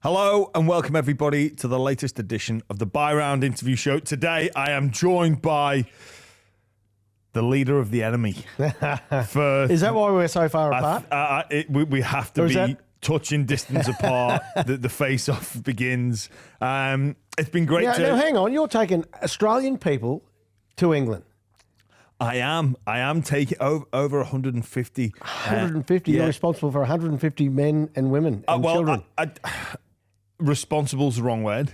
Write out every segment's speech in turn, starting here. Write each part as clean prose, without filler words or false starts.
Hello and welcome everybody to the latest edition of the Buy Round Interview Show. Today I am joined by the leader of the enemy. Is that why we're so far apart? We have to be touching distance apart. The face-off begins. It's been great Now, hang on. You're taking Australian people to England. I am taking over 150. 150? You're responsible for 150 men and women and children. Responsible's the wrong word.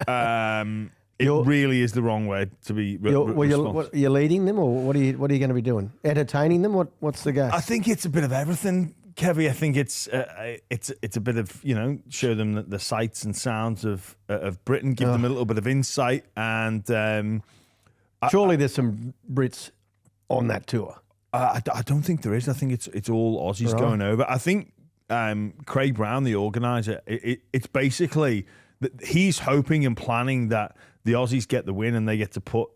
It really is the wrong word to be responsible. You're leading them, or what are you going to be doing? Entertaining them? What's the game? I think it's a bit of everything, Kevvy. I think it's a bit of, show them the sights and sounds of Britain, give them a little bit of insight, and surely there's some Brits on that tour. I don't think there is. I think it's all Aussies going over. I think Craig Brown, the organizer, it's basically that he's hoping and planning that the Aussies get the win and they get to put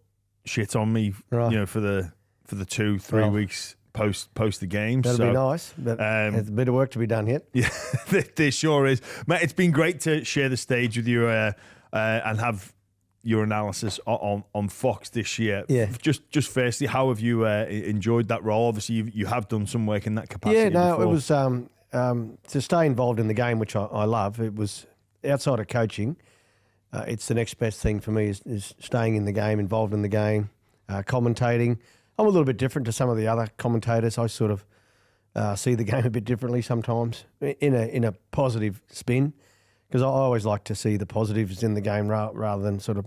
shit on me, for the 2-3 weeks post the game. That'll be nice, but there's a bit of work to be done yet. Yeah, there sure is, mate. It's been great to share the stage with you and have your analysis on Fox this year. Yeah. Just firstly, how have you enjoyed that role? Obviously, you have done some work in that capacity. Yeah, no, before. it was to stay involved in the game, which I love. It was outside of coaching. It's the next best thing for me is staying in the game, involved in the game, commentating. I'm a little bit different to some of the other commentators. I sort of see the game a bit differently sometimes in a positive spin, because I always like to see the positives in the game rather than sort of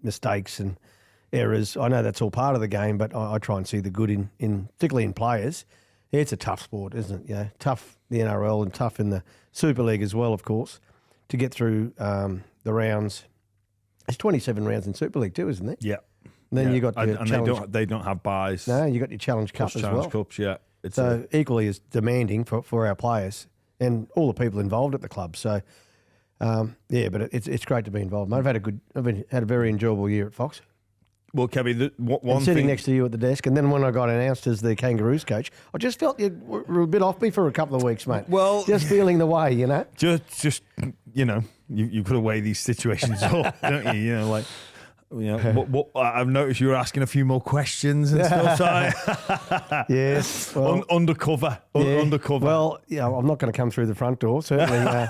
mistakes and errors. I know that's all part of the game, but I try and see the good in particularly in players. Yeah, it's a tough sport, isn't it? Tough the NRL and tough in the Super League as well, of course, to get through the rounds. There's 27 rounds in Super League too, isn't there? Yeah. And then you got your and they don't have buys. No, you got your Challenge Cup as well. Challenge Cups, yeah. So equally as demanding for our players and all the people involved at the club. So but it's great to be involved, mate. I've had a very enjoyable year at Fox. Well, Kevvy, one sitting thing next to you at the desk, and then when I got announced as the Kangaroos coach, I just felt you were a bit off me for a couple of weeks, mate. Well, just feeling the way, Just you've got to weigh these situations up, don't you? What I've noticed you were asking a few more questions and stuff. So yes, well, undercover. Well, I'm not going to come through the front door. Certainly,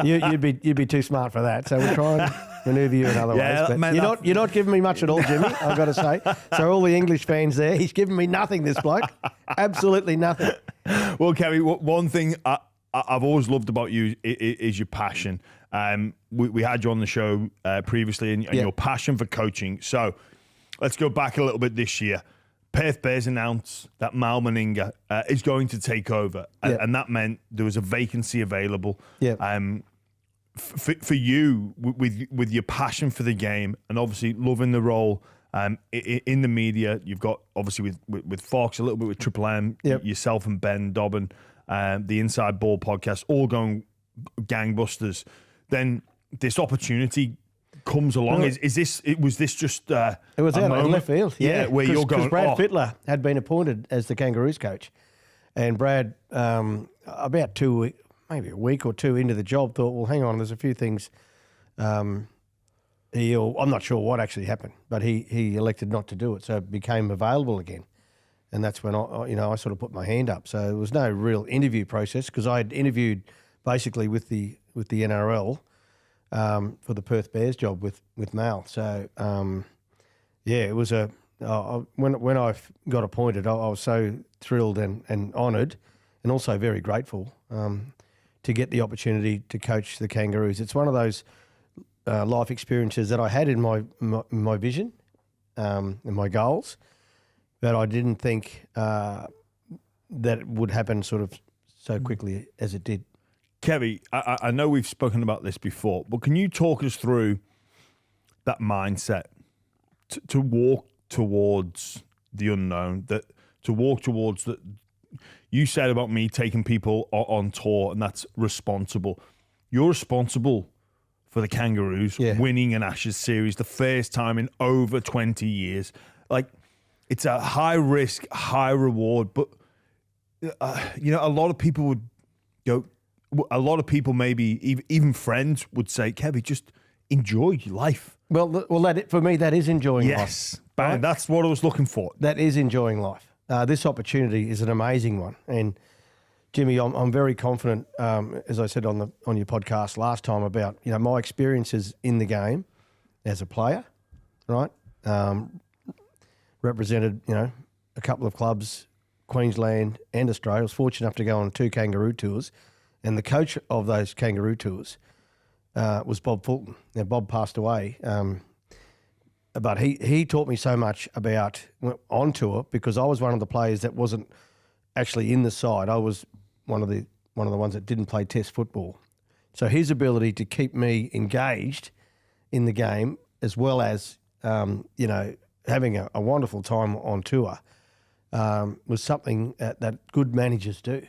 you'd be too smart for that. So we'll try and manoeuvre you in other ways. But man, you're not giving me much at all, Jimmy. I've got to say. So all the English fans there, he's giving me nothing. This bloke, absolutely nothing. Well, Kevvy, one thing I've always loved about you is your passion. We had you on the show previously and your passion for coaching. So let's go back a little bit this year. Perth Bears announced that Meninga is going to take over. And that meant there was a vacancy available. For you, with your passion for the game and obviously loving the role in the media, you've got obviously with Fox, a little bit with Triple M, yourself and Ben Dobbin, the Inside Ball podcast, all going gangbusters. Then this opportunity comes along. Was this just it was out of left field? Yeah, where you're going. Brad Fittler had been appointed as the Kangaroos coach, and Brad, about maybe a week or two into the job, thought, well, hang on, there's a few things. I'm not sure what actually happened, but he elected not to do it, so it became available again. And that's when I sort of put my hand up. So there was no real interview process, because I had interviewed basically with the NRL for the Perth Bears job with Mal. So it was when I got appointed, I was so thrilled and honoured, and also very grateful to get the opportunity to coach the Kangaroos. It's one of those life experiences that I had in my vision and my goals, but I didn't think that it would happen sort of so quickly as it did. Kevvy, I know we've spoken about this before, but can you talk us through that mindset to walk towards the unknown, to walk towards the... You said about me taking people on tour, and that's responsible. You're responsible for the Kangaroos winning an Ashes series, the first time in over 20 years. Like, it's a high risk, high reward, but a lot of people would go, a lot of people, maybe even friends, would say, Kevvy, just enjoy life. Well, for me, that is enjoying life. Yes, right? That's what I was looking for. That is enjoying life. This opportunity is an amazing one, and Jimmy, I'm very confident. As I said on your podcast last time about my experiences in the game as a player, right? Represented a couple of clubs, Queensland and Australia. I was fortunate enough to go on 2 kangaroo tours, and the coach of those kangaroo tours was Bob Fulton. Now, Bob passed away, but he taught me so much about on tour, because I was one of the players that wasn't actually in the side. I was one of the ones that didn't play Test football. So his ability to keep me engaged in the game, as well as having a wonderful time on tour, was something that good managers do,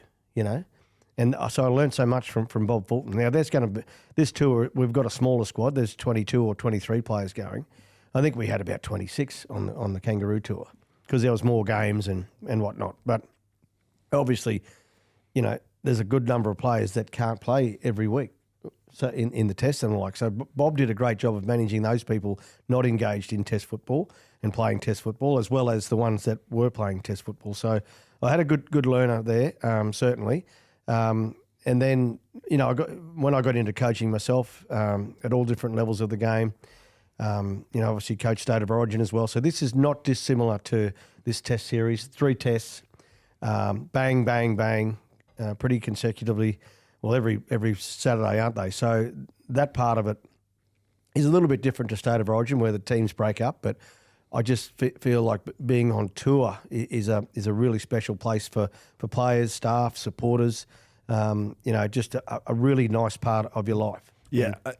And so I learned so much from Bob Fulton. Now, there's going to be this tour. We've got a smaller squad. There's 22 or 23 players going. I think we had about 26 on the Kangaroo tour, because there was more games and whatnot. But obviously, there's a good number of players that can't play every week. So in the Test and the like. So Bob did a great job of managing those people not engaged in Test football and playing Test football, as well as the ones that were playing Test football. So I had a good learner there, certainly. And then, when I got into coaching myself at all different levels of the game, obviously coached State of Origin as well. So this is not dissimilar to this Test series. 3 tests, bang, bang, bang, pretty consecutively. Well, every Saturday, aren't they? So that part of it is a little bit different to State of Origin, where the teams break up. But I just feel like being on tour is a really special place for players, staff, supporters. Just a really nice part of your life. Yeah, I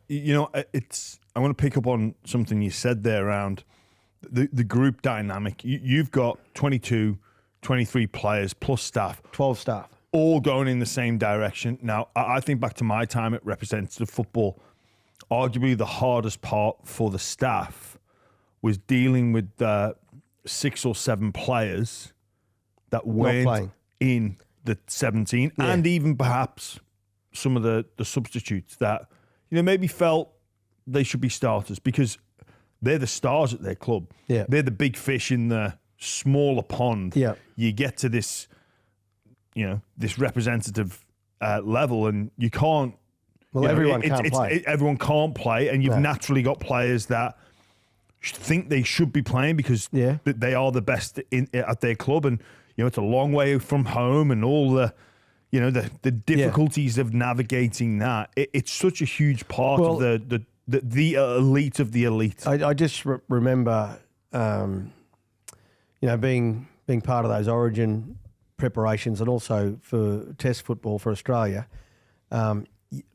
want to pick up on something you said there around the group dynamic. You've got 22, 23 players plus staff. 12 staff. All going in the same direction. Now, I think back to my time at representative football, arguably the hardest part for the staff was dealing with 6 or 7 players that weren't in the 17, and even perhaps some of the substitutes that maybe felt they should be starters, because they're the stars at their club. Yeah. They're the big fish in the smaller pond. Yeah. You get to this this representative level, and you can't. Well, everyone can't play. Everyone can't play, and you've naturally got players that think they should be playing because they are the best at their club, and it's a long way from home, and all the the difficulties of navigating that. It's such a huge part of the elite of the elite. I just remember, being part of those Origin preparations, and also for Test football for Australia.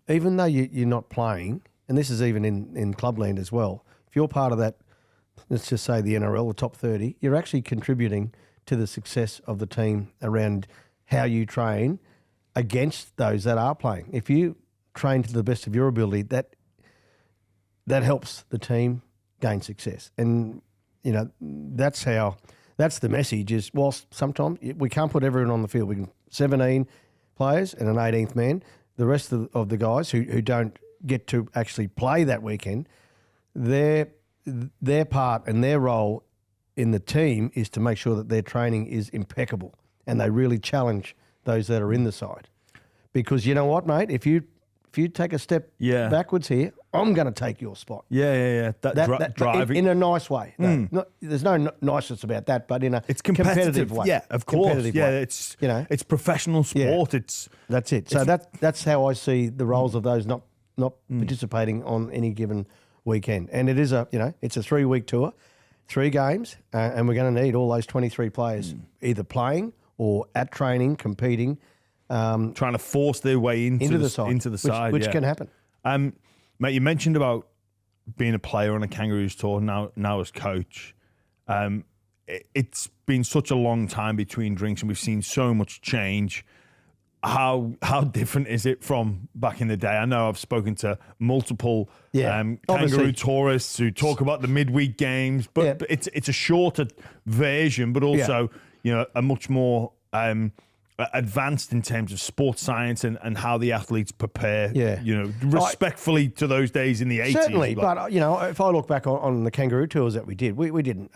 Even though you're not playing, and this is even in clubland as well, if you're part of that, let's just say the NRL, the top 30, you're actually contributing to the success of the team around how you train against those that are playing. If you train to the best of your ability, that helps the team gain success. And, that's the message is, whilst sometimes we can't put everyone on the field, we can 17 players and an 18th man, the rest of the guys who don't get to actually play that weekend, their part and their role in the team is to make sure that their training is impeccable and they really challenge those that are in the side. Because you know what, mate? If you take a step backwards here, I'm going to take your spot. Yeah. That driving in a nice way. No, there's no niceness about that, but in a competitive way. Yeah, of course. It's professional sport. That's it. So that's how I see the roles of those not participating on any given weekend. And it is it's a 3-week tour, 3 games, and we're going to need all those 23 players either playing or at training, competing. Trying to force their way into the side. Which can happen. Mate, you mentioned about being a player on a Kangaroos tour, now as coach. It's been such a long time between drinks, and we've seen so much change. How different is it from back in the day? I know I've spoken to multiple Kangaroo tourists who talk about the midweek games, but it's a shorter version, but also a much more advanced in terms of sports science and how the athletes prepare. Yeah. Respectfully to those days in the 80s. Certainly, but if I look back on the Kangaroo tours that we did, we didn't.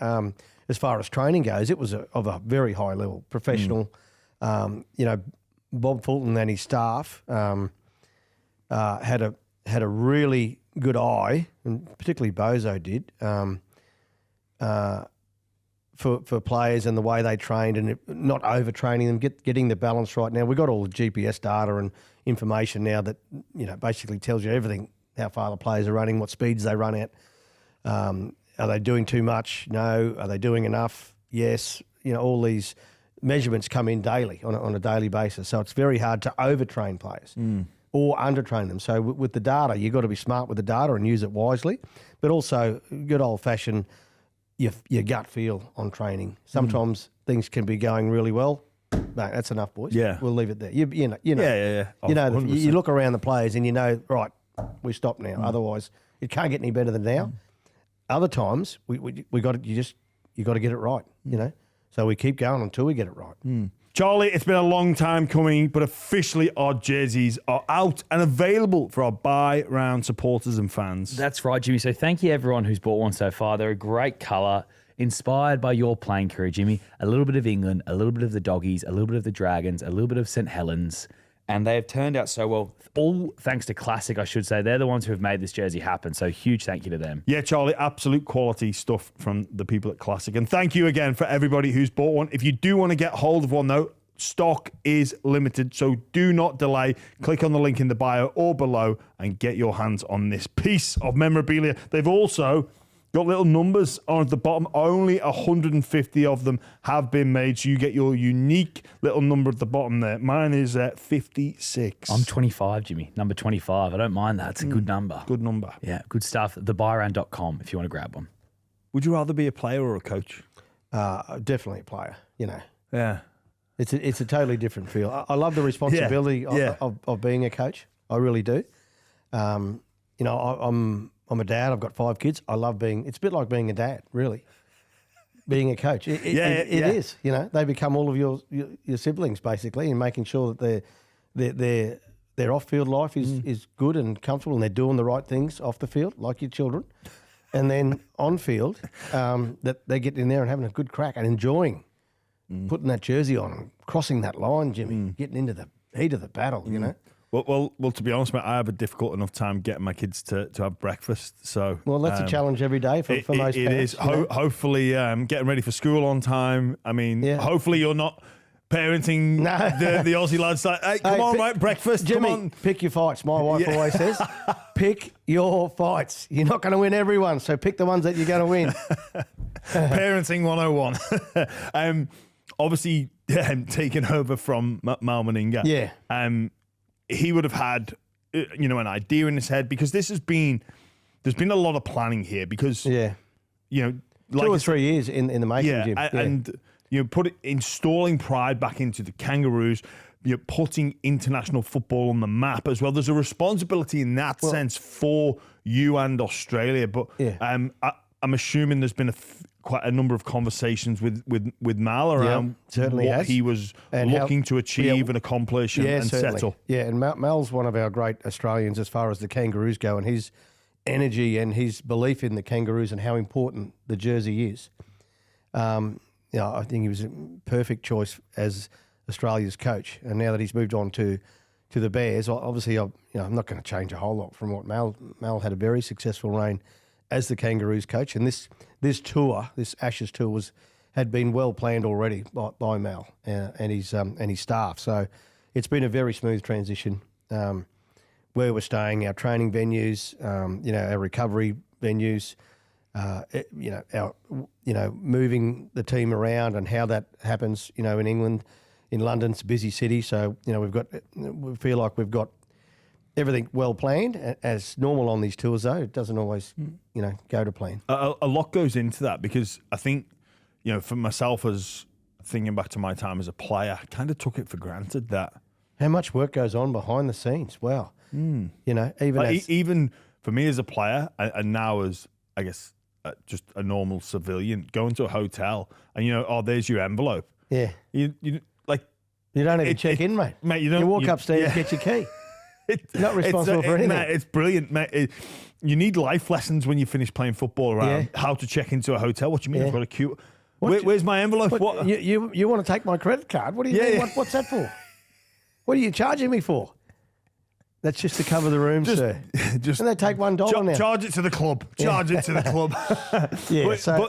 As far as training goes, it was of a very high level, professional. Bob Fulton and his staff had a really good eye, and particularly Bozo did, for players and the way they trained and not overtraining them, getting the balance right. Now, we've got all the GPS data and information now that, basically tells you everything, how far the players are running, what speeds they run at. Are they doing too much? No. Are they doing enough? Yes. All these measurements come in daily on a daily basis. So it's very hard to overtrain players or undertrain them. So with the data, you've got to be smart with the data and use it wisely, but also good old-fashioned your gut feel on training. Sometimes things can be going really well. No, that's enough, boys. Yeah. We'll leave it there. You know. Yeah. You look around the players and right, we stop now. Otherwise, it can't get any better than now. Other times, we got it. You got to get it right. So we keep going until we get it right. Charlie, it's been a long time coming, but officially our jerseys are out and available for our buy round supporters and fans. That's right, Jimmy. So thank you everyone who's bought one so far. They're a great colour, inspired by your playing career, Jimmy. A little bit of England, a little bit of the Doggies, a little bit of the Dragons, a little bit of St Helens. And they have turned out so well, all thanks to Classic, I should say. They're the ones who have made this jersey happen. So huge thank you to them. Yeah, Charlie, absolute quality stuff from the people at Classic. And thank you again for everybody who's bought one. If you do want to get hold of one, though, stock is limited. So do not delay. Click on the link in the bio or below and get your hands on this piece of memorabilia. They've also got little numbers on the bottom. Only 150 of them have been made, so you get your unique little number at the bottom there. Mine is 56. I'm 25, Jimmy. Number 25. I don't mind that. It's a good number. Good number. Yeah, good stuff. Thebuyround.com if you want to grab one. Would you rather be a player or a coach? Definitely a player, Yeah. It's a totally different feel. I love the responsibility of being a coach. I really do. I'm a dad. I've got 5 kids. I love it's a bit like being a dad, really. Being a coach. It is. They become all of your siblings, basically, and making sure that their off-field life is good and comfortable and they're doing the right things off the field, like your children. And then on field, that they're getting in there and having a good crack and enjoying putting that jersey on and crossing that line, Jimmy, getting into the heat of the battle, Well, to be honest, mate, I have a difficult enough time getting my kids to have breakfast. So, that's a challenge every day for most parents. It is. Hopefully, getting ready for school on time. I mean, hopefully you're not parenting the Aussie lads like, hey, come on, mate, breakfast, Jimmy, come on. Pick your fights. My wife always says, pick your fights. You're not going to win everyone, so pick the ones that you're going to win. Parenting 101. Obviously, taken over from Mal Meninga. Yeah. He would have had, an idea in his head because there's been a lot of planning here because, 2 or 3 years in the making, Jim. And installing pride back into the Kangaroos, putting international football on the map as well. There's a responsibility in that sense for you and Australia, but I'm assuming there's been quite a number of conversations with Mal around what he was looking to achieve and accomplish and settle. Yeah, and Mal's one of our great Australians as far as the Kangaroos go, and his energy and his belief in the Kangaroos and how important the jersey is. I think he was a perfect choice as Australia's coach. And now that he's moved on to the Bears, obviously, I'm not going to change a whole lot from what Mal had a very successful reign as the Kangaroos coach, and this tour, this Ashes tour, had been well planned already by Mal and his staff. So it's been a very smooth transition. Where we're staying, our training venues, our recovery venues, moving the team around and how that happens. In England, in London, it's a busy city, so we feel like we've got everything well planned, as normal on these tours, though. It doesn't always, go to plan. A lot goes into that because I think, for myself, as thinking back to my time as a player, I kind of took it for granted that how much work goes on behind the scenes. Wow. Even for me as a player and now as, I guess, just a normal civilian, going to a hotel and, there's your envelope. Yeah. You don't even check in, mate. Mate, you walk upstairs, get your key. You're not responsible for anything. Mate, it's brilliant, mate. You need life lessons when you finish playing football around how to check into a hotel. What do you mean? I've got a queue. Where's my envelope? What? You want to take my credit card? What do you mean? What's that for? What are you charging me for? That's just to cover the room, sir. And they take $1 now. Charge it to the club. Charge it to the club.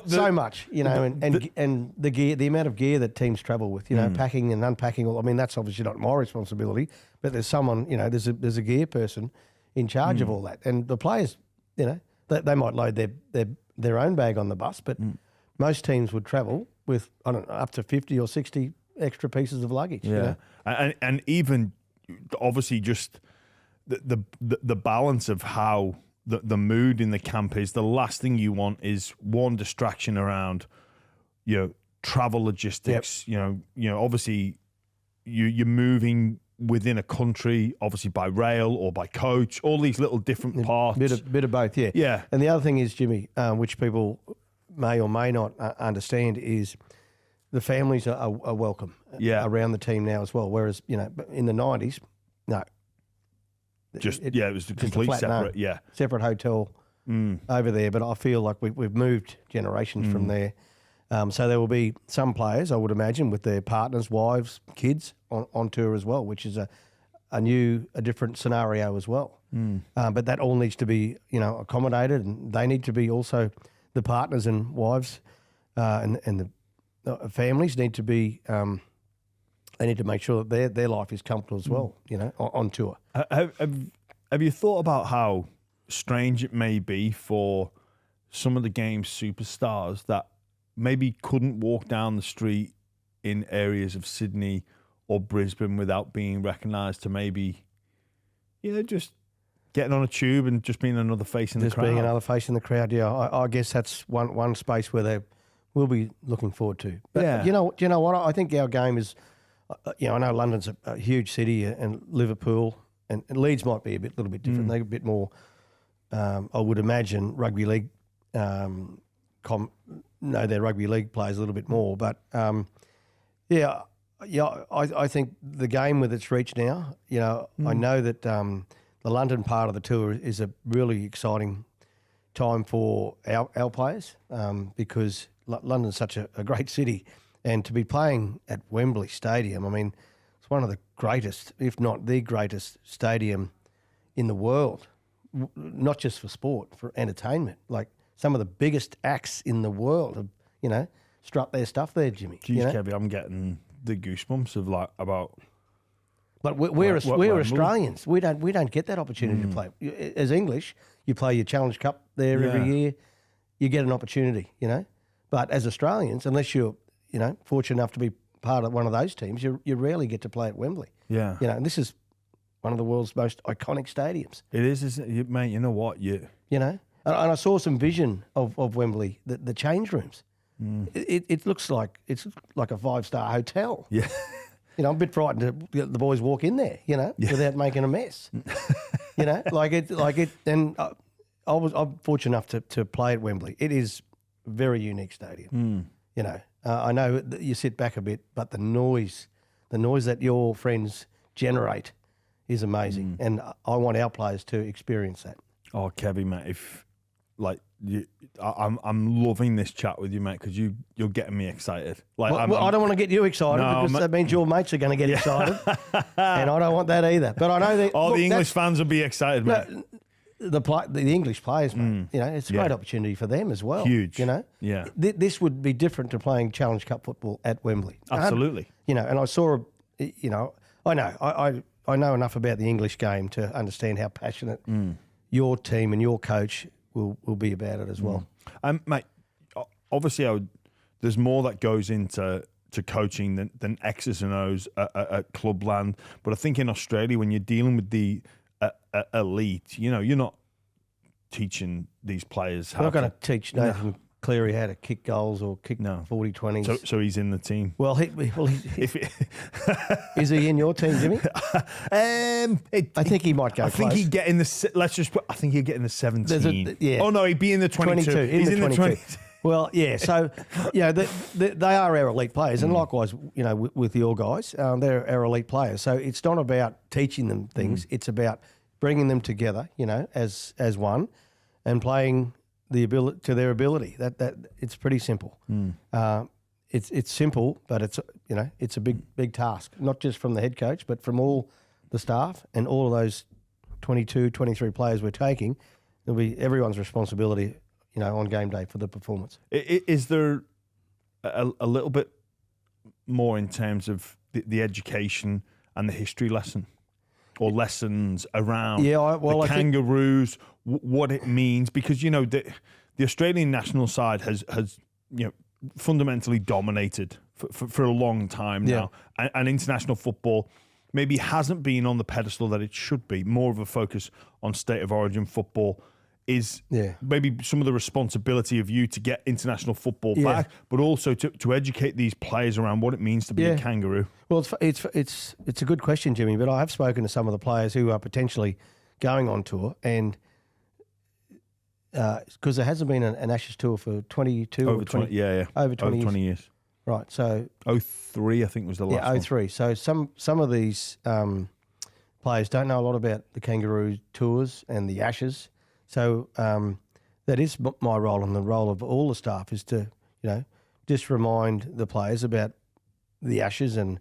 So much, and the gear, the amount of gear that teams travel with, packing and unpacking. I mean, that's obviously not my responsibility, but there's someone, there's a gear person in charge of all that, and the players, they might load their own bag on the bus, but most teams would travel with up to 50 or 60 extra pieces of luggage. Yeah, and even obviously just. The balance of how the mood in the camp is, the last thing you want is one distraction around, travel logistics. Yep. Obviously you're moving within a country, obviously by rail or by coach, all these little different parts. Bit of both, yeah. Yeah. And the other thing is, Jimmy, which people may or may not understand, is the families are welcome around the team now as well. Whereas, in the 90s, no. It was a complete separate, separate hotel over there. But I feel like we've moved generations from there. So there will be some players, I would imagine, with their partners, wives, kids on tour as well, which is a different scenario as well. But that all needs to be, accommodated, and they need to be also, the partners and wives and the families need to be. They need to make sure that their life is comfortable as well, on tour. Have you thought about how strange it may be for some of the game's superstars that maybe couldn't walk down the street in areas of Sydney or Brisbane without being recognised, to maybe, just getting on a tube and just being another face in the crowd? Just being another face in the crowd, yeah. I guess that's one space where they will be looking forward to. But do you know what? I think our game is... I know London's a huge city, and Liverpool and Leeds might be a little bit different. They're a bit more, I would imagine, rugby league, know their rugby league players a little bit more. But, I think the game with its reach now, I know that the London part of the tour is a really exciting time for our players because London's such a great city. And to be playing at Wembley Stadium, I mean, it's one of the greatest, if not the greatest stadium in the world, not just for sport, for entertainment. Like some of the biggest acts in the world have, strut their stuff there, Jimmy. Jeez, Kevvy, I'm getting the goosebumps of about. But we're Australians. We don't get that opportunity to play. As English, you play your Challenge Cup there every year. You get an opportunity, But as Australians, unless you're fortunate enough to be part of one of those teams, you rarely get to play at Wembley. Yeah. And this is one of the world's most iconic stadiums. It is, isn't it? Mate, you know what? And I saw some vision of Wembley, the change rooms. It looks like it's like a 5-star hotel. Yeah. I'm a bit frightened to let the boys walk in there, without making a mess. And I'm fortunate enough to play at Wembley. It is a very unique stadium. I know that you sit back a bit, but the noise that your friends generate is amazing, and I want our players to experience that. Oh, Kevvy, mate, I'm loving this chat with you, mate, because you're getting me excited. I don't want to get you excited because that means your mates are going to get excited, and I don't want that either. But I know that the English fans will be excited, mate. The English players, mate, it's a great opportunity for them as well. Huge. Yeah. This would be different to playing Challenge Cup football at Wembley. Absolutely. And I saw, I know enough about the English game to understand how passionate your team and your coach will be about it as well. Mate, obviously there's more that goes into coaching than X's and O's at clubland. But I think in Australia, when you're dealing with the elite, you're not teaching these players how. We're not going to teach Nathan Cleary how to kick goals or kick 40-20s. So he's in the team. Well, is he in your team, Jimmy? I think he might go. I think he'd get in the. I think he'd get in the 17. Oh no, he'd be in the 22. He's in the 22. Well, yeah. So, they are our elite players, and likewise, with your guys, they're our elite players. So it's not about teaching them things; it's about bringing them together, as one, and playing the ability to their ability. That it's pretty simple. It's simple, but it's a big task, not just from the head coach, but from all the staff and all of those 22, 23 players we're taking. It'll be everyone's responsibility, on game day for the performance. Is there a little bit more in terms of the education and the history lesson, or lessons around the Kangaroos, what it means? Because the Australian national side has fundamentally dominated for a long time now, and international football maybe hasn't been on the pedestal that it should be. More of a focus on state of origin football is maybe some of the responsibility of you to get international football back, but also to educate these players around what it means to be a Kangaroo. Well, it's a good question, Jimmy, but I have spoken to some of the players who are potentially going on tour, and because there hasn't been an Ashes tour for 22 over or 20, over 20 years. Right, so 03 I think was the last one. 03. So some of these players don't know a lot about the Kangaroo tours and the Ashes. So that is my role, and the role of all the staff is to, just remind the players about the Ashes and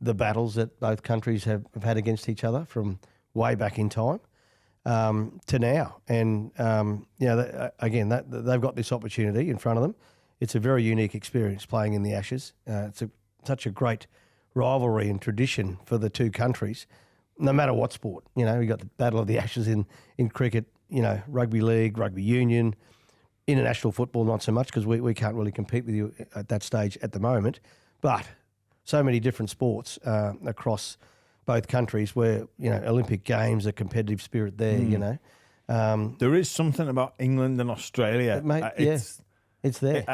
the battles that both countries have had against each other from way back in time to now. And, again, they've got this opportunity in front of them. It's a very unique experience playing in the Ashes. It's such a great rivalry and tradition for the two countries, no matter what sport. We've got the Battle of the Ashes in cricket, rugby league, rugby union, international football, not so much because we can't really compete with you at that stage at the moment. But so many different sports across both countries where, Olympic Games, a competitive spirit there, There is something about England and Australia. It's there.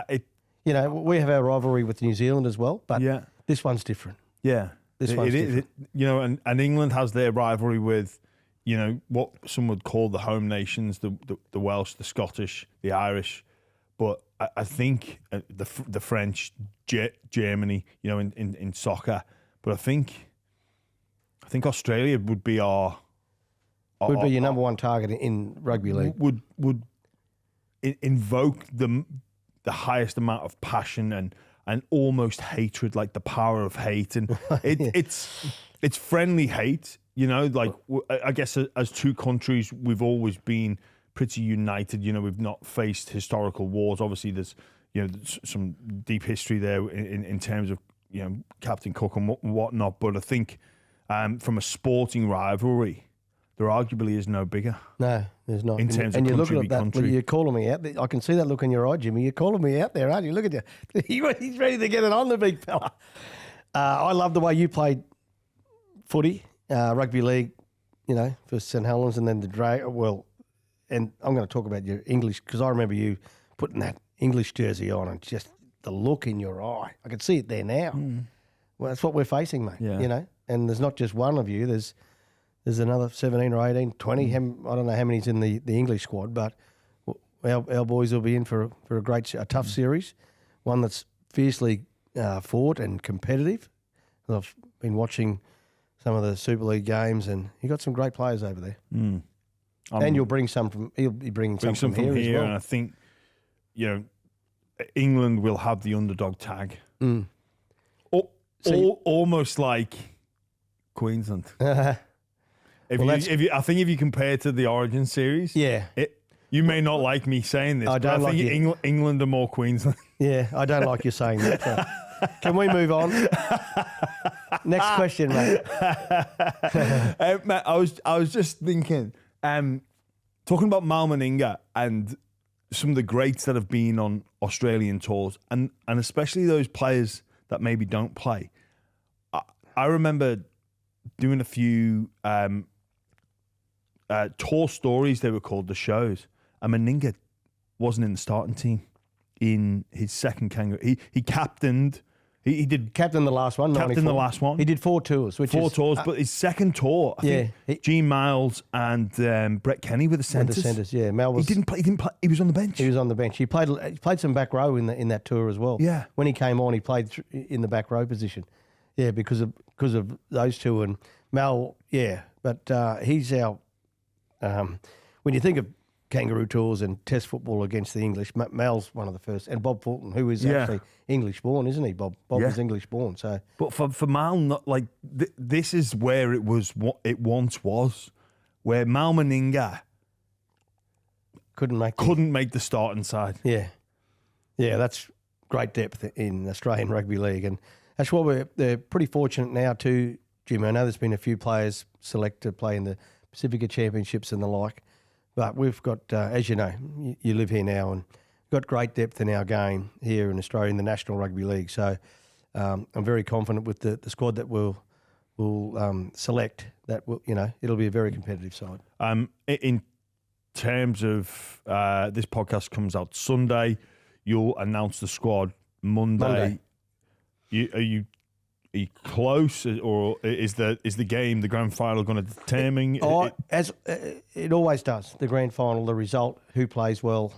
We have our rivalry with New Zealand as well, but this one's different. Yeah. This one's different. And England has their rivalry with, what some would call the home nations, the Welsh, the Scottish, the Irish. But I think the French, Germany, in soccer. But I think Australia would be your number one target in rugby league. Would invoke the highest amount of passion and almost hatred, like the power of hate, and it's friendly hate. I guess as two countries, we've always been pretty united. We've not faced historical wars. Obviously, there's some deep history there in terms of Captain Cook and whatnot. But I think from a sporting rivalry, there arguably is no bigger. No, there's not. In terms of country v country. You're calling me out. I can see that look in your eye, Jimmy. You're calling me out there, aren't you? Look at you. He's ready to get it on, the big fella. I love the way you played footy, rugby league, for St Helens, and then the drag. Well, and I'm going to talk about your English, because I remember you putting that English jersey on and just the look in your eye. I can see it there now. Well, that's what we're facing, mate. Yeah. And there's not just one of you. There's another 17 or 18, 20. I don't know how many's in the English squad, but our boys will be in for a tough series, one that's fiercely fought and competitive. I've been watching some of the Super League games, and you got some great players over there. And you'll bring some from. He'll be bringing some from here as well. And I think England will have the underdog tag, almost like Queensland. I think if you compare to the Origin series, you may not like me saying this, but I think England are more Queensland. Yeah, I don't like you saying that. Can we move on? Next question, mate. Matt, I was just thinking, talking about Meninga and some of the greats that have been on Australian tours, and especially those players that maybe don't play. I remember doing a few tour stories, they were called, the shows, and Meninga wasn't in the starting team in his second Kangaroo. He captained He did captain the last one. captain 94. the last one. He did 4 tours, which Four is tours, but his second tour, I think Gene Miles and Brett Kenny were the centres. the centres. Yeah, Mel was. He didn't play. He didn't play. He was on the bench. He was on the bench. He played some back row in that tour as well. Yeah. When he came on, he played in the back row position. Yeah, because of those two and Mal. Yeah, but he's our. When you think of Kangaroo tours and Test football against the English, Mal's one of the first, and Bob Fulton, who is actually English born, isn't he? Bob is English born. So, but for Mal, not like this is where it was. What it once was, where Mal Meninga couldn't make the starting side. Yeah, that's great depth in Australian Rugby League, and that's why they're pretty fortunate now too, Jim. I know there's been a few players select to play in the Pacifica Championships and the like. But we've got, as you know, you live here now, and got great depth in our game here in Australia in the National Rugby League. So I'm very confident with the squad that we'll select. That it'll be a very competitive side. In terms of this podcast comes out Sunday, you'll announce the squad Monday. Are you close, or is the game, the grand final, going to determine? As it always does, the grand final, the result, who plays well,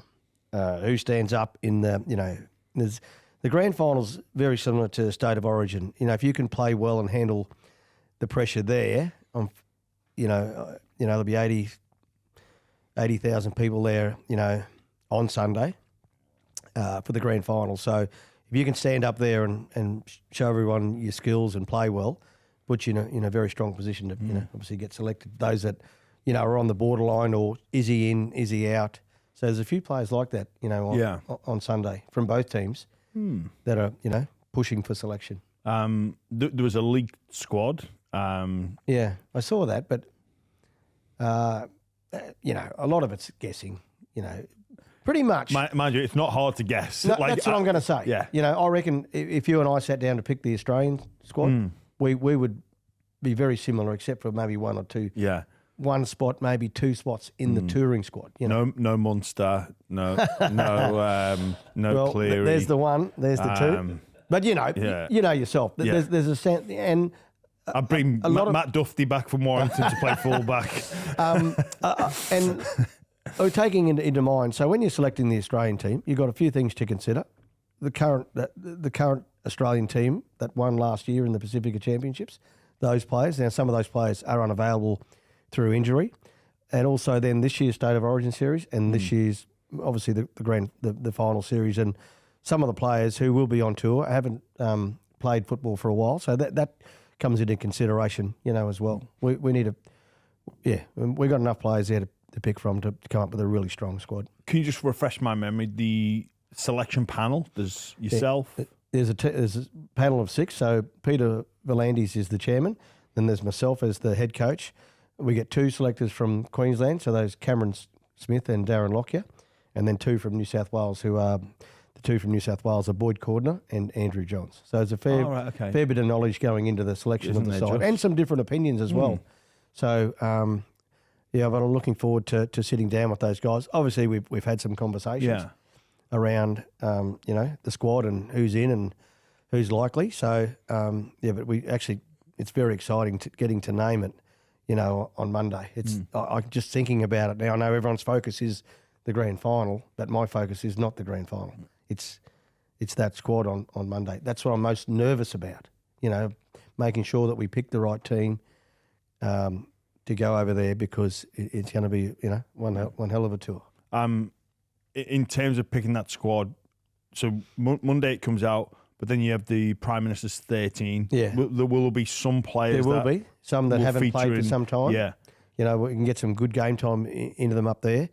who stands up in the the grand final's very similar to the State of Origin. If you can play well and handle the pressure there, there'll be 80,000 people there, on Sunday for the grand final. So if you can stand up there and show everyone your skills and play well, puts you in a very strong position to obviously get selected. Those that are on the borderline, or is he in, is he out? So there's a few players like that on Sunday from both teams that are pushing for selection. There was a league squad. Yeah, I saw that, but a lot of it's guessing. Pretty much. Mind you, it's not hard to guess. No, that's what I'm going to say. Yeah. I reckon if you and I sat down to pick the Australian squad, we would be very similar, except for maybe one or two. Yeah. One spot, maybe two spots in the touring squad. No Munster, no Cleary. There's the one. There's the two. But you know yourself. There's a sense, and I bring Matt Duffy back from Warrington to play fullback. And we're taking into mind. So when you're selecting the Australian team, you've got a few things to consider. The current Australian team that won last year in the Pacifica Championships, those players. Now some of those players are unavailable through injury, and also then this year's State of Origin series and this year's obviously the final series, and some of the players who will be on tour haven't played football for a while, so that comes into consideration, as well. We need we've got enough players there to pick from to come up with a really strong squad. Can you just refresh my memory? The selection panel, there's yourself. Yeah. There's a panel of 6. So Peter Volandis is the chairman. Then there's myself as the head coach. We get 2 selectors from Queensland, so those Cameron Smith and Darren Lockyer, and then 2 from New South Wales, who are the 2 from New South Wales are Boyd Cordner and Andrew Johns. So there's a fair bit of knowledge going into the selection of the side, and some different opinions as well. So but I'm looking forward to sitting down with those guys. Obviously, we've had some conversations around the squad and who's in and who's likely. So but we actually, it's very exciting getting to name it. On Monday. It's I'm just thinking about it now. I know everyone's focus is the grand final, but my focus is not the grand final. It's that squad on Monday. That's what I'm most nervous about. Making sure that we pick the right team to go over there, because it's going to be one hell of a tour. In terms of picking that squad, so Monday it comes out. But then you have the Prime Minister's 13. Yeah. There will be some players. There will be some that haven't played for some time. Yeah. We can get some good game time into them up there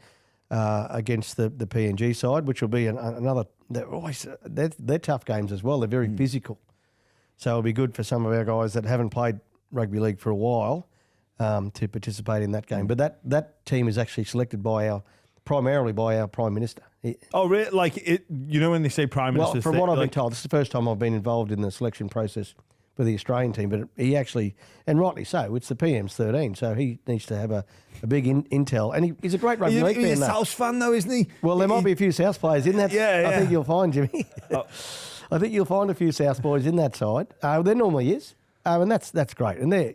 against the PNG side, which will be another. They're tough games as well. They're very physical. So it'll be good for some of our guys that haven't played rugby league for a while to participate in that game. But that team is actually selected primarily by our Prime Minister. Oh, really? Like, when they say Prime Minister... Well, from what I've been told, this is the first time I've been involved in the selection process for the Australian team, but he actually, and rightly so, it's the PM's 13, so he needs to have a big intel. And he's a great rugby league fan. He's a South fan, though, isn't he? Well, there might be a few South players in that. I think you'll find, Jimmy. I think you'll find a few South boys in that side. There normally is, and that's great. And they're,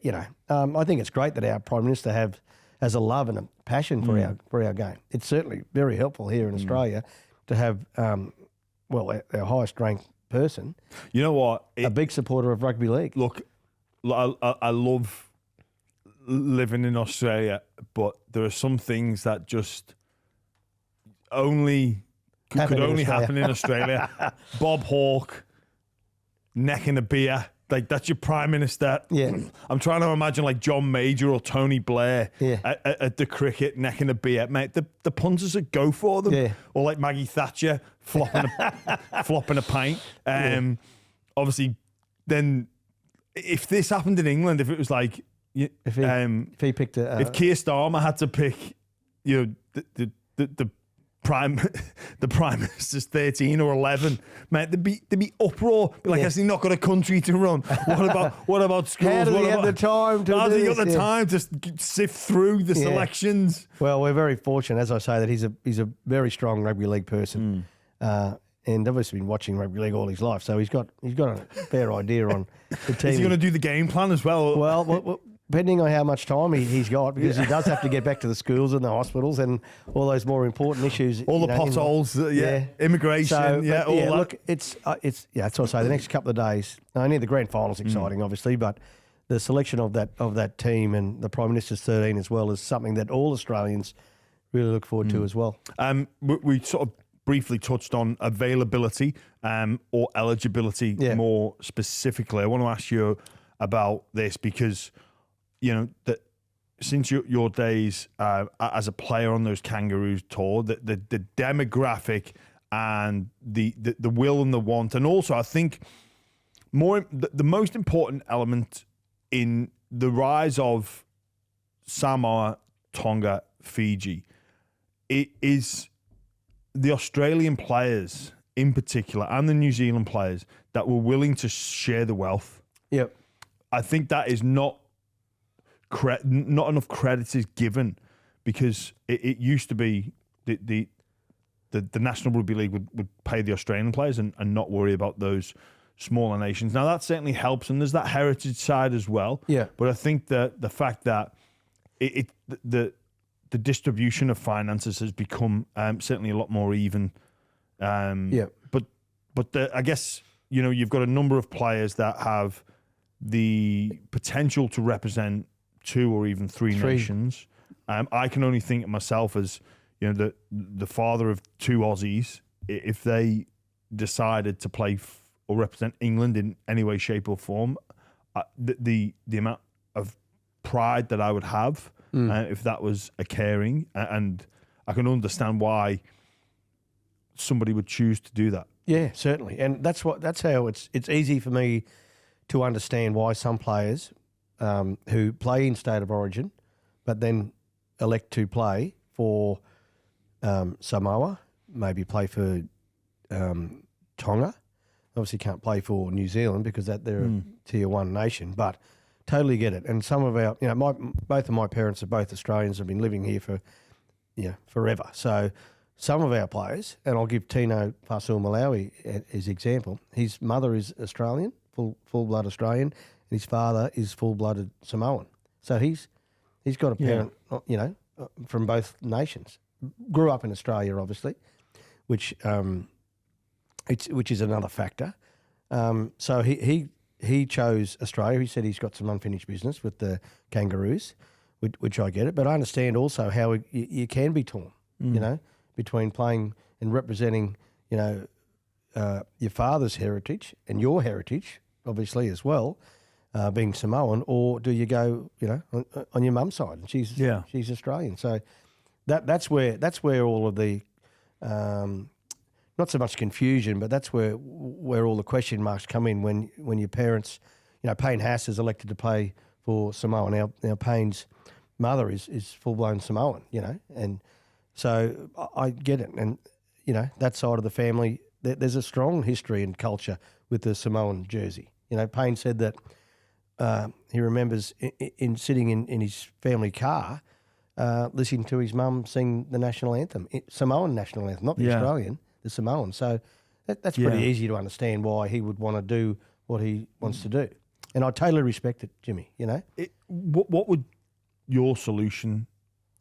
I think it's great that our Prime Minister has a love and a passion for our game. It's certainly very helpful here in Australia to have, our highest ranked person. You know what? A big supporter of rugby league. Look, I love living in Australia, but there are some things that just could only happen in Australia. Bob Hawke, necking a beer. Like, that's your prime minister. Yeah. I'm trying to imagine like John Major or Tony Blair at the cricket necking a beer. Mate, the punters would go for them. Yeah. Or like Maggie Thatcher flopping a pint. Obviously, then if this happened in England, if it was like... If he picked if Keir Starmer had to pick, the prime minister's 13 or 11, mate, there'd be uproar. Be like, has he not got a country to run? What about schools? How does he have the time to Has do he got this? the time to sift through the selections? Well, we're very fortunate, as I say, that he's a very strong rugby league person, and obviously been watching rugby league all his life, so he's got a fair idea on the team. Is he going to do the game plan as well? Well, depending on how much time he's got, because he does have to get back to the schools and the hospitals and all those more important issues. All the potholes, immigration, all that. Look, it's that's what I say. The next couple of days, only the grand final's exciting, obviously, but the selection of that team and the Prime Minister's 13 as well is something that all Australians really look forward to as well. We sort of briefly touched on availability or eligibility more specifically. I want to ask you about this because, that since your days as a player on those Kangaroos tour, the demographic and the will and the want, and also I think the most important element in the rise of Samoa, Tonga, Fiji, it is the Australian players in particular and the New Zealand players that were willing to share the wealth. Yep. I think that is not enough credit is given, because it used to be the National Rugby League would pay the Australian players and not worry about those smaller nations. Now that certainly helps, and there's that heritage side as well. Yeah. But I think that the fact that the distribution of finances has become certainly a lot more even. But I guess you've got a number of players that have the potential to represent 2 or even 3 nations. I can only think of myself as the father of 2 Aussies. If they decided to play or represent England in any way, shape, or form, the amount of pride that I would have if that was occurring, and I can understand why somebody would choose to do that. Yeah, certainly, and that's how it's easy for me to understand why some players who play in State of Origin, but then elect to play for Samoa, maybe play for Tonga. Obviously can't play for New Zealand because they're a tier 1 nation, but totally get it. And some of our, both of my parents are both Australians, have been living here for, forever. So some of our players, and I'll give Tino Fasul-Malawi as example. His mother is Australian, full-blood Australian, and his father is full-blooded Samoan. So he's got a parent, from both nations. Grew up in Australia, obviously, which is another factor. So he chose Australia. He said he's got some unfinished business with the Kangaroos, which I get it. But I understand also how you can be torn, between playing and representing, your father's heritage and your heritage, obviously as well, being Samoan, or do you go, on your mum's side and she's Australian. So that's where all of the not so much confusion, but that's where all the question marks come in when your parents, Payne Haas is elected to play for Samoa. Now Payne's mother is full-blown Samoan, and so I get it. And, that side of the family, there's a strong history and culture with the Samoan jersey. Payne said that he remembers in sitting in his family car, listening to his mum sing the national anthem, Samoan national anthem, not the Australian, the Samoan. So That's pretty easy to understand why he would want to do what he wants to do. And I totally respect it, Jimmy, you know. What would your solution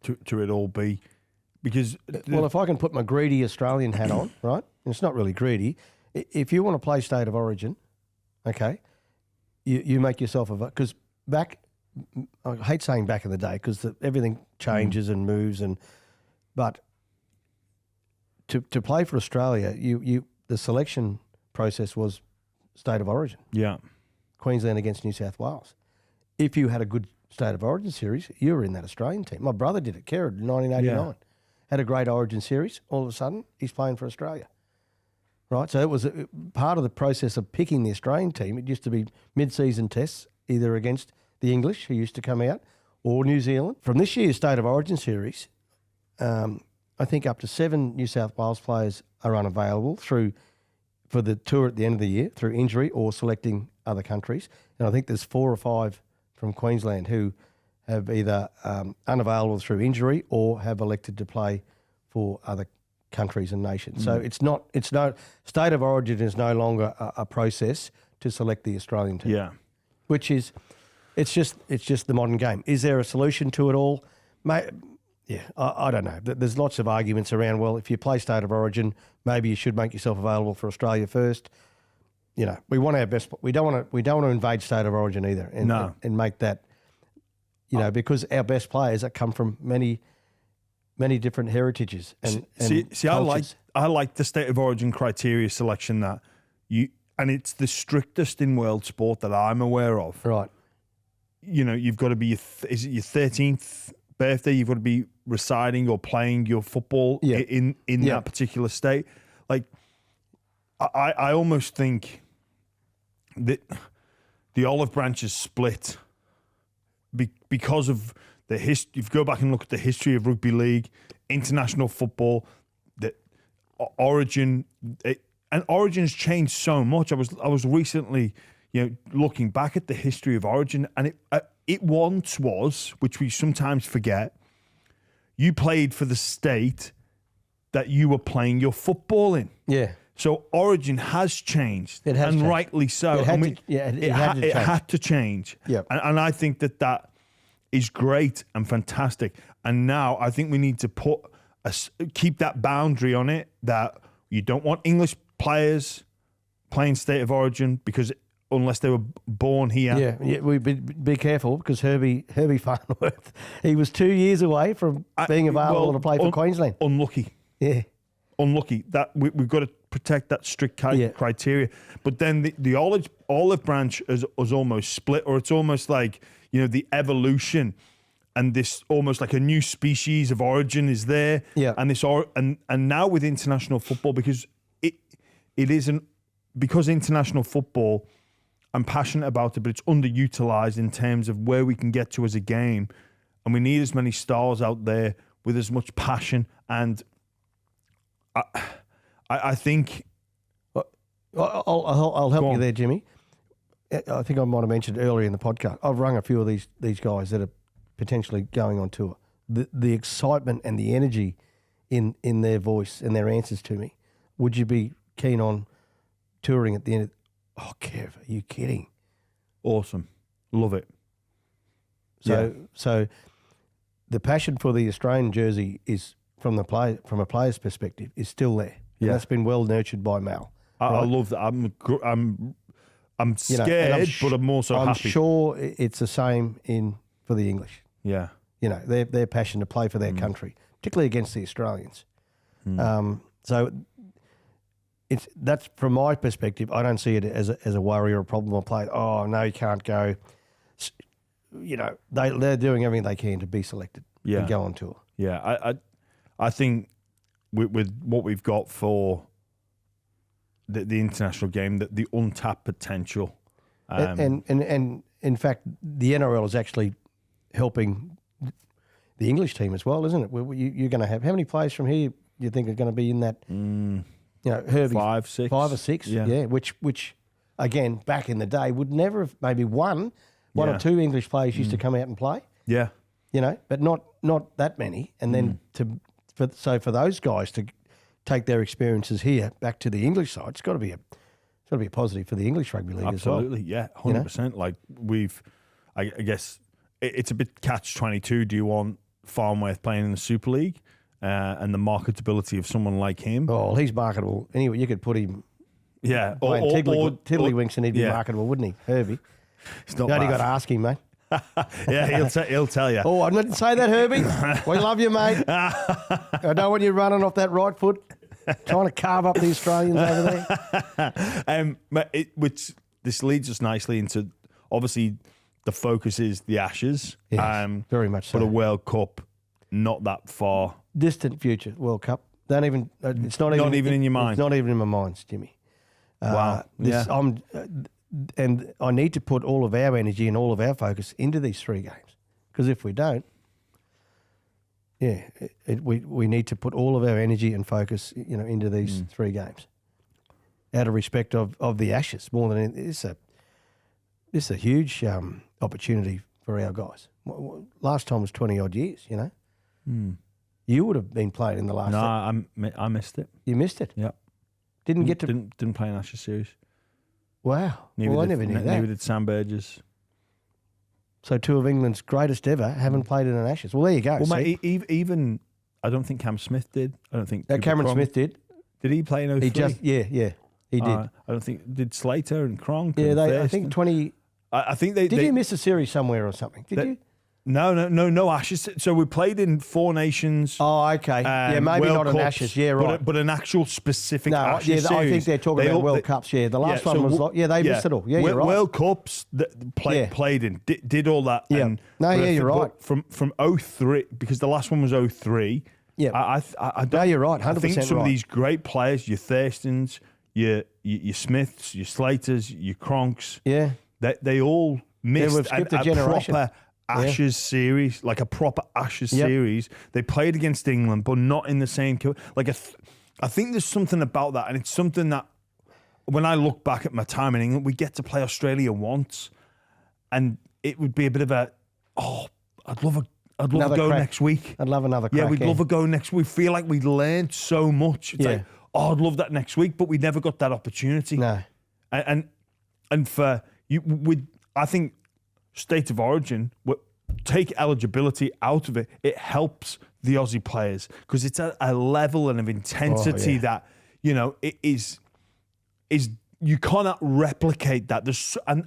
to it all be? Because well, if I can put my greedy Australian hat on, right, and it's not really greedy, if you want to play State of Origin, okay, you make yourself because back, I hate saying back in the day because everything changes and moves, but to play for Australia, the selection process was State of Origin. Yeah. Queensland against New South Wales. If you had a good State of Origin series, you were in that Australian team. My brother did it, Kerr, in 1989. Yeah. Had a great Origin series. All of a sudden, he's playing for Australia. Right? So it was part of the process of picking the Australian team. It used to be mid-season tests, either against the English, who used to come out, or New Zealand. From this year's State of Origin series, I think up to 7 New South Wales players are unavailable for the tour at the end of the year through injury or selecting other countries. And I think there's 4 or 5 from Queensland who have either unavailable through injury or have elected to play for other countries and nations. So it's no State of Origin is no longer a process to select the Australian team. Yeah. Which is, it's just the modern game. Is there a solution to it all? Yeah, I don't know. There's lots of arguments around, well, if you play State of Origin, maybe you should make yourself available for Australia first. You know, we want our best. We don't want to invade State of Origin either, and make that. You know, because our best players that come from many different heritages and cultures. I like the State of Origin criteria selection and it's the strictest in world sport that I'm aware of. Right. You know, you've got to be is it your 13th birthday? You've got to be residing or playing your football in that particular state. Like, I almost think that the olive branch is split because of the history. If you go back and look at the history of rugby league, international football, the Origin, and Origin's changed so much. I was recently, looking back at the history of Origin, and it once was, which we sometimes forget, you played for the state that you were playing your football in. Yeah. So Origin has changed, it has and changed. Rightly so. It had to change. Yeah. And I think that is great and fantastic. And now I think we need to keep that boundary on it, that you don't want English players playing State of Origin because unless they were born here. Yeah. We be careful because Herbie Farnworth, he was 2 years away from being available to play for Queensland. Unlucky. Yeah. Unlucky. That we've got to protect that strict criteria. But then the olive branch is almost split, or it's almost like, the evolution, and this almost like a new species of Origin is there. Yeah. And this and now with international football, because it isn't, because international football, I'm passionate about it, but it's underutilized in terms of where we can get to as a game, and we need as many stars out there with as much passion. And I think I'll help you there, Jimmy. I think I might have mentioned earlier in the podcast, I've rung a few of these guys that are potentially going on tour. The excitement and the energy in their voice and their answers to me. Would you be keen on touring at the end? Oh, Kev, are you kidding? Awesome. Love it. So the passion for the Australian jersey is from a player's perspective is still there. And that's been well nurtured by Mal. I love that. I'm scared, but I'm also happy. I'm sure it's the same for the English. Yeah. Their passion to play for their country, particularly against the Australians. So that's from my perspective. I don't see it as a worry or a problem or play. Oh no, you can't go. They're doing everything they can to be selected and go on tour. Yeah, I think with what we've got for the international game, that the untapped potential, and in fact, the NRL is actually helping the English team as well, isn't it? You're going to have how many players from here you think are going to be in that? Herbie, 5, 6, 5 or 6, which again back in the day would never have, maybe one or two English players used to come out and play. Yeah, but not that many. And then for those guys take their experiences here back to the English side, it's got to be a positive for the English rugby league Absolutely, as well. yeah, 100%. Like I guess it's a bit catch-22. Do you want Farnworth playing in the Super League and the marketability of someone like him? Oh, well, he's marketable. Anyway, you could put him playing Tiddlywinks and he'd be marketable, wouldn't he, Herbie? It's not You only bad. got to ask him, mate. Yeah, he'll tell you. Oh, I didn't say that, Herbie. We love you, mate. I don't want you running off that right foot, trying to carve up the Australians over there. Which this leads us nicely into, obviously, the focus is the Ashes. Yes, very much so. But a World Cup, not that far. Distant future World Cup. Don't even. It's not even in your mind. It's not even in my mind, Jimmy. Wow. And I need to put all of our energy and all of our focus into these 3 games, because if we don't, we need to put all of our energy and focus, into these 3 games, out of respect of the Ashes more than anything. It's a huge opportunity for our guys. Last time was 20 odd years. You would have been playing in the last. No, I missed it. You missed it. Yeah. Didn't play an Ashes series. Wow. I never knew that. Neither did Sam Burgess. So 2 of England's greatest ever haven't played in an Ashes. Well, there you go. Well, mate, even I don't think Cam Smith did. I don't think Cameron Smith did. Did he play in 03? He did. I don't think did Slater and Cronk. Yeah, and I think 20. I think they Did you miss a series somewhere or something? Did you? No Ashes. So we played in 4 nations. Oh, okay. Maybe World not an Cups, Ashes. Yeah, right. But an actual specific Ashes series. I think they're talking about World Cups. Yeah, the last one was they missed it all. Yeah, you're right. World Cups that played in did all that. Yeah. You're right. From 03, because the last one was 03. Yeah. I No, you're right. 100% I think some right. of these great players, your Thurstons, your Smiths, your Slaters, your Cronks. Yeah. They all missed we've skipped a a generation. proper Ashes series, like a proper Ashes series. They played against England, but not in the same. I think there's something about that, and it's something that when I look back at my time in England, we get to play Australia once, and it would be a bit of I'd love a go crack. next week. I'd love another crack. Yeah, we'd love a go next week. We feel like we learned so much. It's like, I'd love that next week, but we never got that opportunity. No. And for you, I think state of origin, take eligibility out of it, it helps the Aussie players because it's a level and of intensity that, it is you cannot replicate that.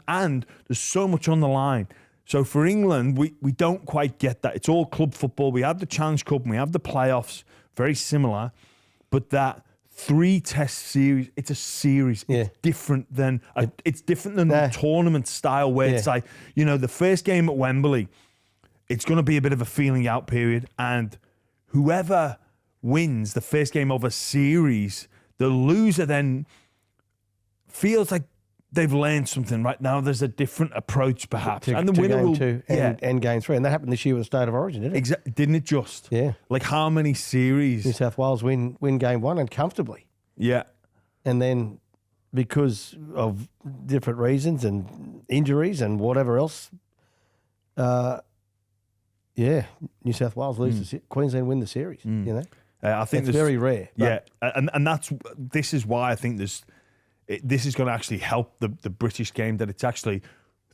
And there's so much on the line. So for England, we don't quite get that. It's all club football. We have the Challenge Cup and we have the playoffs, very similar, but that 3-test series, it's a series. Yeah. It's different than the tournament style where it's like, the first game at Wembley, it's going to be a bit of a feeling out period. And whoever wins the first game of a series, the loser then feels like they've learned something. Right now, there's a different approach, perhaps. And the winner game 2 and game 3. And that happened this year with the State of Origin, didn't it? Exactly. Didn't it just? Yeah. Like how many series? New South Wales win game 1 and comfortably. Yeah. And then because of different reasons and injuries and whatever else, New South Wales lose Queensland win the series. I think it's very rare. And this is why I think this is going to actually help the British game, that it's actually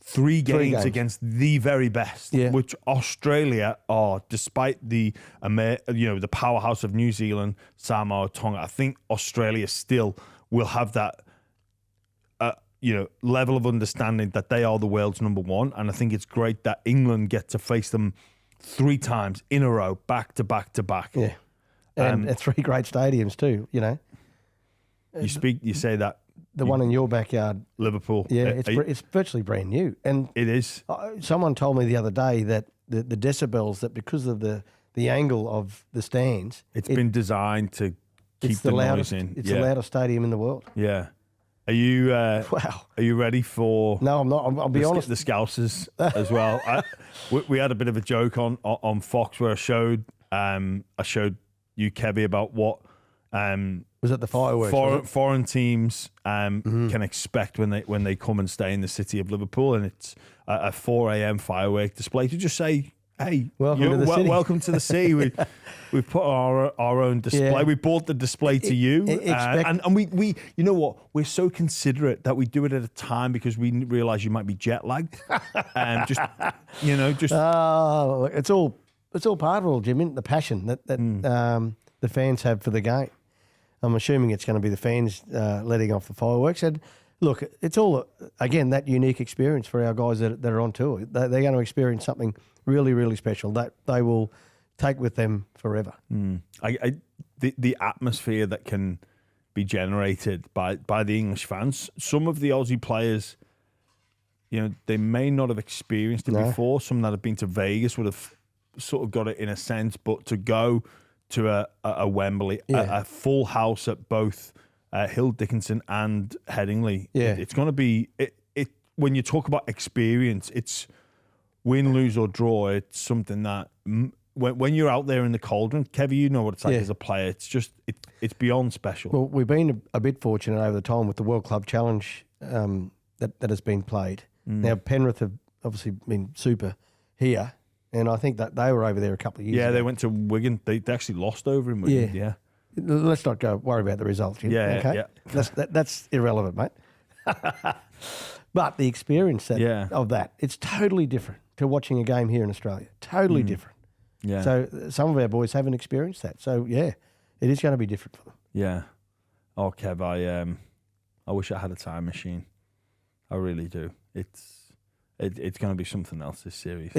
3 games against the very best, which Australia are, despite the powerhouse of New Zealand, Samoa, Tonga. I think Australia still will have that level of understanding that they are the world's number 1, and I think it's great that England get to face them 3 times in a row, back to back to back. Yeah, and at 3 great stadiums too. You say that. The one in your backyard, Liverpool. Yeah, it's virtually brand new, and it is. Someone told me the other day that the decibels, that because of the angle of the stands, it's been designed to keep the noise in. It's the loudest stadium in the world. Yeah. Are you? Wow. Are you ready for? No, I'm not. I'll be honest. The Scousers as well. We had a bit of a joke on Fox where I showed you, Kevvy, about what. Was it the fireworks? Foreign teams can expect when they come and stay in the city of Liverpool, and it's a 4 a.m. firework display to just say Hey, Welcome to the city. Welcome to the sea. We've put our own display. Yeah. We bought the display to you, Expect- and we you know what? We're so considerate that we do it at a time because we realise you might be jet lagged, and just Oh, it's all part of it all, Jimmy. The passion that the fans have for the game. I'm assuming it's going to be the fans letting off the fireworks. And look, it's all again that unique experience for our guys that are on tour. They're going to experience something really, really special that they will take with them forever. The atmosphere that can be generated by the English fans. Some of the Aussie players, they may not have experienced it before. Some that have been to Vegas would have sort of got it in a sense, but to go to a Wembley, a full house at both Hill Dickinson and Headingley, it's going to be it. When you talk about experience, it's win, lose or draw. It's something that when you're out there in the cauldron, Kevvy, you know what it's like as a player. It's just it's beyond special. Well, we've been a bit fortunate over the time with the World Club Challenge that has been played. Now Penrith have obviously been super here. And I think that they were over there a couple of years ago. Yeah, they went to Wigan. They actually lost over in Wigan. Yeah. Let's not worry about the results. Okay? That's irrelevant, mate. But the experience of that, it's totally different to watching a game here in Australia. Totally different. Yeah. So some of our boys haven't experienced that. So, it is going to be different for them. Yeah. Oh, Kev, I wish I had a time machine. I really do. It's going to be something else, this series.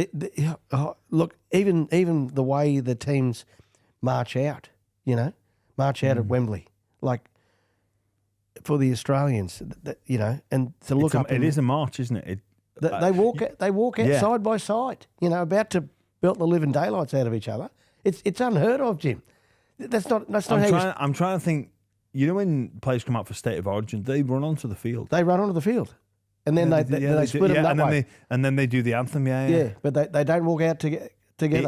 Look, even the way the teams march out, at Wembley, like for the Australians, and to look up. It is a march, isn't it? They walk out side by side, about to belt the living daylights out of each other. It's unheard of, Jim. That's not how I'm trying to think. When players come out for State of Origin, they run onto the field. They run onto the field. And then they split them that way. And then they do the anthem, Yeah, but they don't walk out together.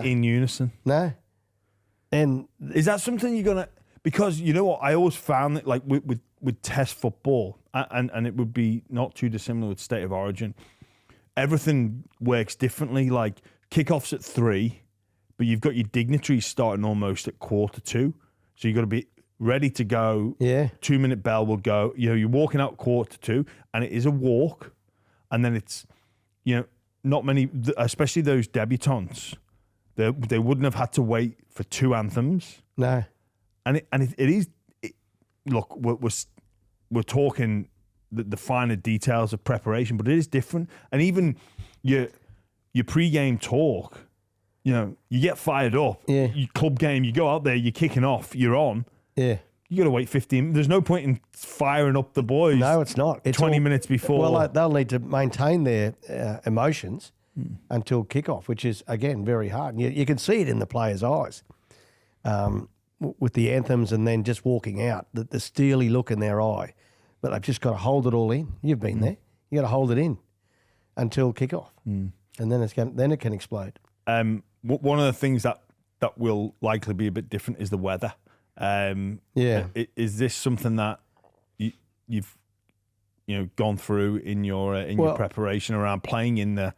In unison. No. And is that something you're going to... Because, you know what, I always found that, like, with Test football, and it would be not too dissimilar with State of Origin, everything works differently. Like, kickoffs at 3, but you've got your dignitaries starting almost at 1:45. So you've got to be ready to go. 2-minute bell will go. You're walking out 1:45, and it is a walk. And then it's, not many, especially those debutants, they wouldn't have had to wait for 2 anthems. No. And it is. Look, we're talking the finer details of preparation, but it is different. And even your pre-game talk, you get fired up. Yeah. Your club game, you go out there, you're kicking off, you're on. Yeah. You got to wait 15. There's no point in firing up the boys. No, it's not. It's 20 minutes before. Well, they'll need to maintain their emotions until kickoff, which is, again, very hard. And you can see it in the players' eyes with the anthems and then just walking out, the steely look in their eye. But they've just got to hold it all in. You've been there. You got to hold it in until kickoff. And then it can explode. One of the things that will likely be a bit different is the weather. Is this something that you've gone through in your preparation around playing in the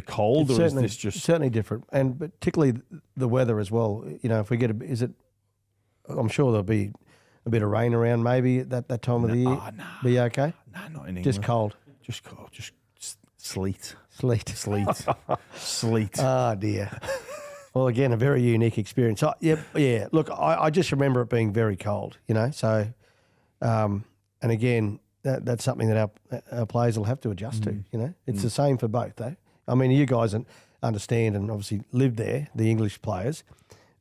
cold, or is this just certainly different, and particularly the weather as well? If we get I'm sure there'll be a bit of rain around maybe at that time of the year. Be okay? No, not in England. Just cold. Just cold. Just sleet. Sleet. Oh dear. Well, again, a very unique experience. Yeah. Look, I just remember it being very cold, So, and again, that's something that our players will have to adjust to. It's the same for both, though. I mean, you guys understand and obviously live there. The English players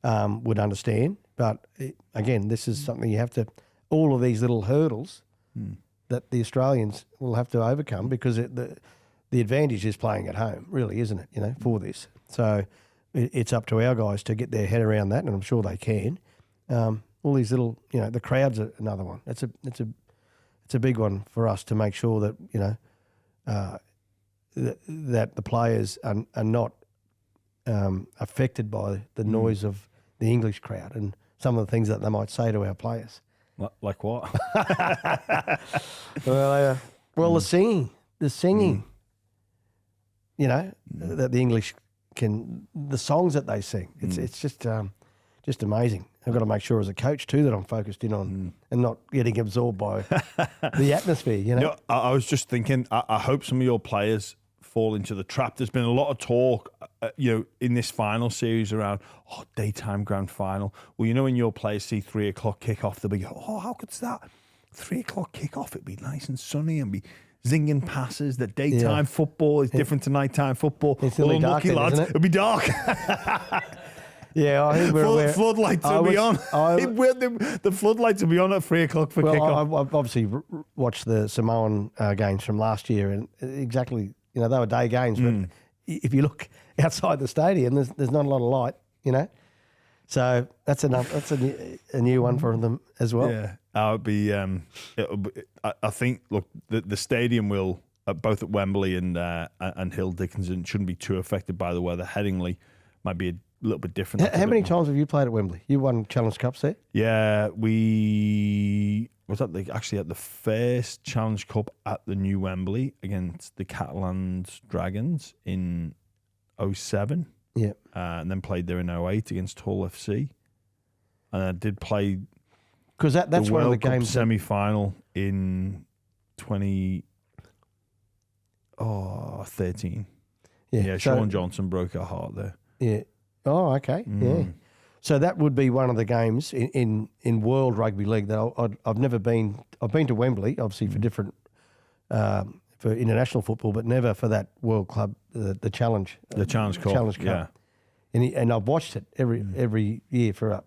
would understand, but again, this is something you have to. All of these little hurdles that the Australians will have to overcome because the advantage is playing at home, really, isn't it? For this, so. It's up to our guys to get their head around that, and I'm sure they can. All these little, the crowds are another one. It's a big one for us to make sure that that the players are not affected by the noise of the English crowd and some of the things that they might say to our players. Like what? The singing. That the English the songs that they sing. It's just amazing. I've got to make sure as a coach too that I'm focused in on and not getting absorbed by the atmosphere. You know, I was just thinking. I hope some of your players fall into the trap. There's been a lot of talk, in this final series around daytime grand final. Well, when your players see 3 o'clock kickoff, they'll be, how good's that? 3 o'clock kickoff. It'd be nice and sunny and be zinging passes. That daytime football is different to nighttime football. It's really dark, then, lads. isn't it? It'll be dark. Yeah, I think floodlights will be on. The floodlights will be on at 3 o'clock for kickoff. I've obviously watched the Samoan games from last year, and exactly, they were day games. But if you look outside the stadium, there's not a lot of light. So that's enough. That's a new one for them as well. Yeah, it'll be. I think. Look, the stadium will both at Wembley and Hill Dickinson shouldn't be too affected by the weather. Headingley might be a little bit different. How many times have you played at Wembley? You won Challenge Cups there? Yeah, we was actually at the first Challenge Cup at the new Wembley against the Catalans Dragons in 07. Yeah. And then played there in 08 against Hull FC. And I did play because that's one of the games semi-final in 2013. Yeah, Sean Johnson broke her heart there. Yeah. Oh, okay. Yeah. So that would be one of the games in World Rugby League that I've never been. I've been to Wembley, obviously for different for international football, but never for that World Club, the Challenge. The Challenge Cup. Challenge Cup. Yeah. And I've watched it every year for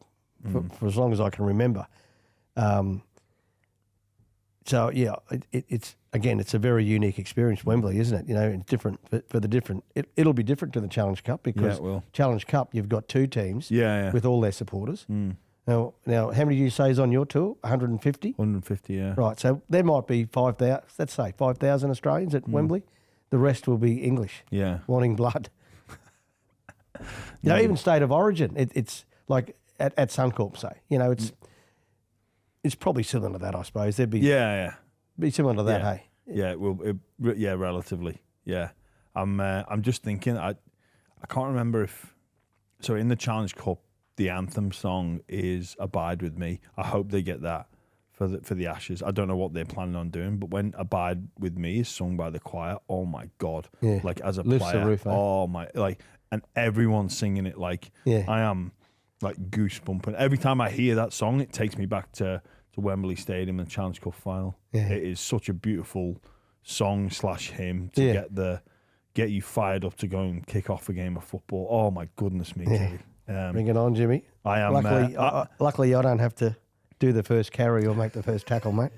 as long as I can remember. So yeah, it's a very unique experience, Wembley, isn't it? It's different for the different. It'll be different to the Challenge Cup because Challenge Cup you've got 2 teams with all their supporters. Now, how many do you say is on your tour? 150? 150, yeah. Right, so there might be 5,000. Let's say 5,000 Australians at Wembley. The rest will be English. Yeah, wanting blood. Even State of Origin. It's like at Suncorp, say. It's probably similar to that, I suppose. There'd be be similar to that, hey? Yeah, relatively. Yeah, I'm just thinking. I can't remember if in the Challenge Cup the anthem song is "Abide with Me." I hope they get that for the Ashes. I don't know what they're planning on doing, but when "Abide with Me" is sung by the choir, oh my god! Yeah. Like as a Lifts player, the roof, oh my, and everyone's singing it I am goosebumping. Every time I hear that song, it takes me back to Wembley Stadium and the Challenge Cup final. Yeah. It is such a beautiful song / hymn to get you fired up to go and kick off a game of football. Oh my goodness me, Kevvy. Bring it on, Jimmy. I am. Luckily, I don't have to do the first carry or make the first tackle, mate.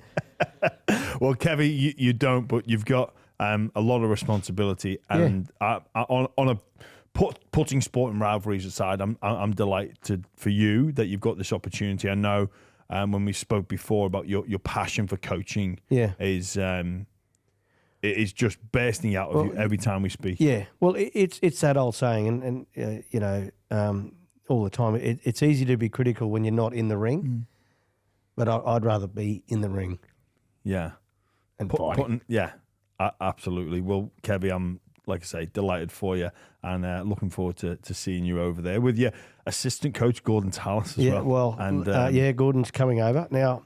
Well, Kevvy, you don't, but you've got a lot of responsibility, and on a putting sport and rivalries aside, I'm delighted for you that you've got this opportunity. I know when we spoke before about your passion for coaching is it is just bursting out of you every time we speak. Yeah, well, it's that old saying, and all the time, it's easy to be critical when you're not in the ring, but I'd rather be in the ring. Yeah, and fighting. Absolutely. Well, Kevvy, I'm, like I say, delighted for you, and looking forward to seeing you over there with your assistant coach, Gorden Tallis, as well. And Gordon's coming over. Now,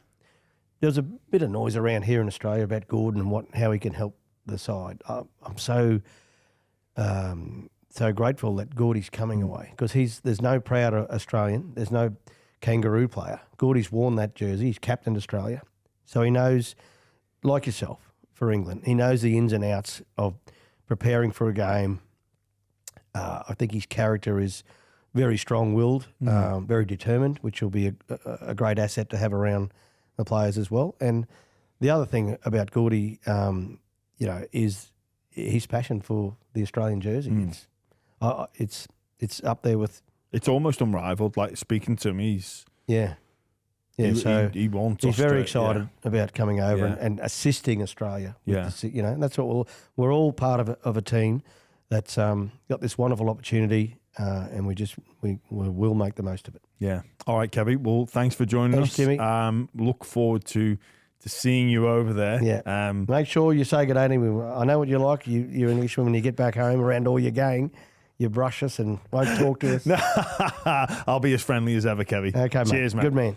there's a bit of noise around here in Australia about Gorden and how he can help the side. I'm so grateful that Gordy's coming away because there's no prouder Australian. There's no Kangaroo player. Gordy's worn that jersey. He's captained Australia. So he knows, like yourself, for England, he knows the ins and outs of preparing for a game. I think his character is very strong-willed, very determined, which will be a great asset to have around the players as well. And the other thing about Gordy, is his passion for the Australian jersey. It's up there with. It's almost unrivaled. Like speaking to him, he's so he wants. He's very excited about coming over and assisting Australia. And that's what we're all part of a team that's got this wonderful opportunity, and we will make the most of it. Yeah. All right, Kevvy. Well, thanks for joining us, Jimmy. Look forward to seeing you over there. Yeah. Make sure you say good day to me. I know what you're like. You're Englishman when you get back home around all your gang. you brush us and won't talk to us. I'll be as friendly as ever, Kevvy. Okay, mate. Cheers, mate. Good man.